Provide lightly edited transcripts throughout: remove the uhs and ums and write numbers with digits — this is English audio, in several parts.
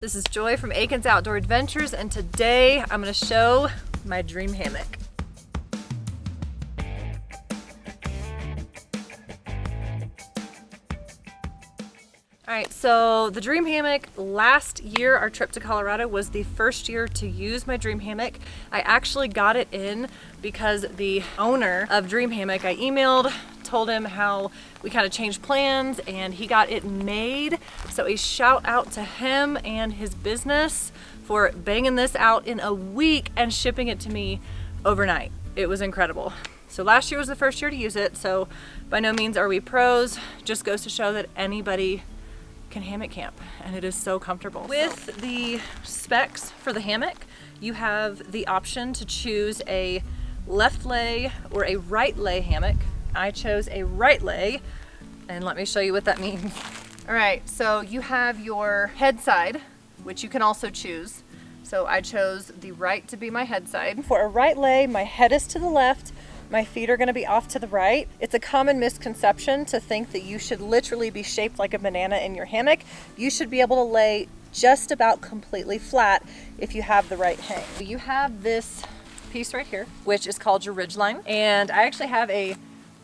This is Joy from Aiken's Outdoor Adventures, and today I'm going to show my dream hammock. Alright, so the dream hammock, last year our trip to Colorado was the first year to use my dream hammock. I actually got it in because the owner of Dream Hammock, I emailed, told him how we kind of changed plans and he got it made. So a shout out to him and his business for banging this out in a week and shipping it to me overnight. It was incredible. So last year was the first year to use it, so by no means are we pros. Just goes to show that anybody can hammock camp, and it is so comfortable. With the specs for the hammock, you have the option to choose a left lay or a right lay hammock. I chose a right lay, and let me show you what that means. All right, so you have your head side, which you can also choose. So I chose the right to be my head side. For a right lay, my head is to the left, my feet are gonna be off to the right. It's a common misconception to think that you should literally be shaped like a banana in your hammock. You should be able to lay just about completely flat if you have the right hang. You have this piece right here, which is called your ridgeline. And I actually have a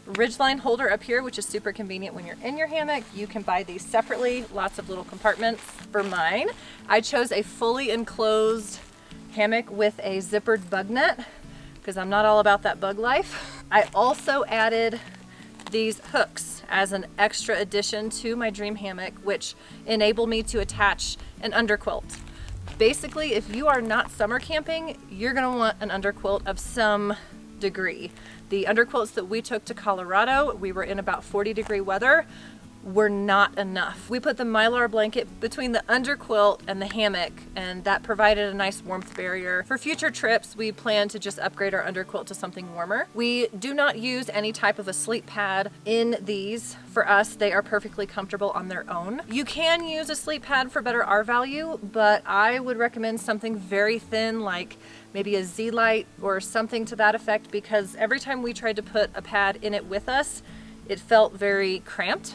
ridgeline holder up here, which is super convenient when you're in your hammock. You can buy these separately, lots of little compartments. For mine, I chose a fully enclosed hammock with a zippered bug net, because I'm not all about that bug life. I also added these hooks as an extra addition to my dream hammock, which enable me to attach an underquilt. Basically, if you are not summer camping, you're gonna want an underquilt of some degree. The underquilts that we took to Colorado, we were in about 40-degree weather, were not enough. We put the Mylar blanket between the underquilt and the hammock, and that provided a nice warmth barrier. For future trips, we plan to just upgrade our underquilt to something warmer. We do not use any type of a sleep pad in these. For us, they are perfectly comfortable on their own. You can use a sleep pad for better R value, but I would recommend something very thin, like maybe a Z-Lite or something to that effect, because every time we tried to put a pad in it with us, it felt very cramped.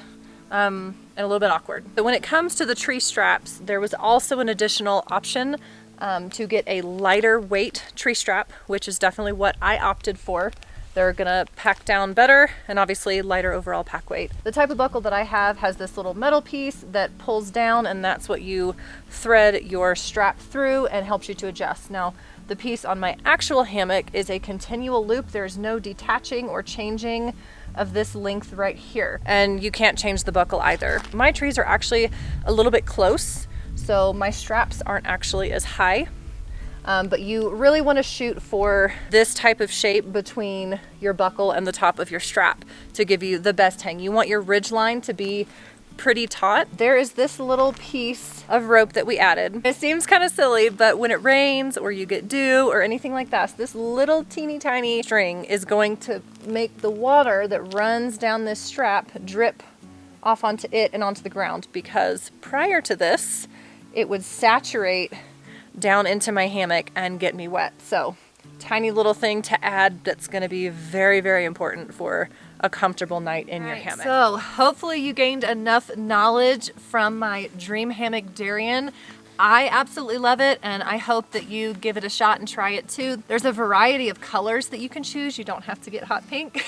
And a little bit awkward. So when it comes to the tree straps, there was also an additional option to get a lighter weight tree strap, which is definitely what I opted for. They're gonna pack down better and obviously lighter overall pack weight. The type of buckle that I have has this little metal piece that pulls down, and that's what you thread your strap through and helps you to adjust. Now, the piece on my actual hammock is a continual loop. There's no detaching or changing of this length right here, and you can't change the buckle either. My trees are actually a little bit close, so my straps aren't actually as high, but you really want to shoot for this type of shape between your buckle and the top of your strap to give you the best hang. You want your ridge line to be pretty taut. There is this little piece of rope that we added. It seems kind of silly, but when it rains or you get dew or anything like that, this little teeny tiny string is going to make the water that runs down this strap drip off onto it and onto the ground, because prior to this, it would saturate down into my hammock and get me wet. So tiny little thing to add that's going to be very, very important for a comfortable night in your hammock. So hopefully you gained enough knowledge from my Dream Hammock Darien. I absolutely love it, and I hope that you give it a shot and try it too. There's a variety of colors that you can choose. You don't have to get hot pink.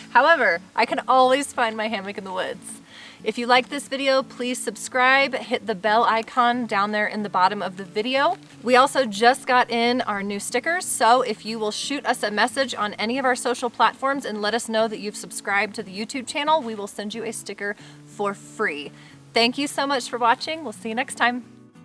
However, I can always find my hammock in the woods. If you like this video, please subscribe, hit the bell icon down there in the bottom of the video. We also just got in our new stickers, so if you will shoot us a message on any of our social platforms and let us know that you've subscribed to the YouTube channel, we will send you a sticker for free. Thank you so much for watching. We'll see you next time.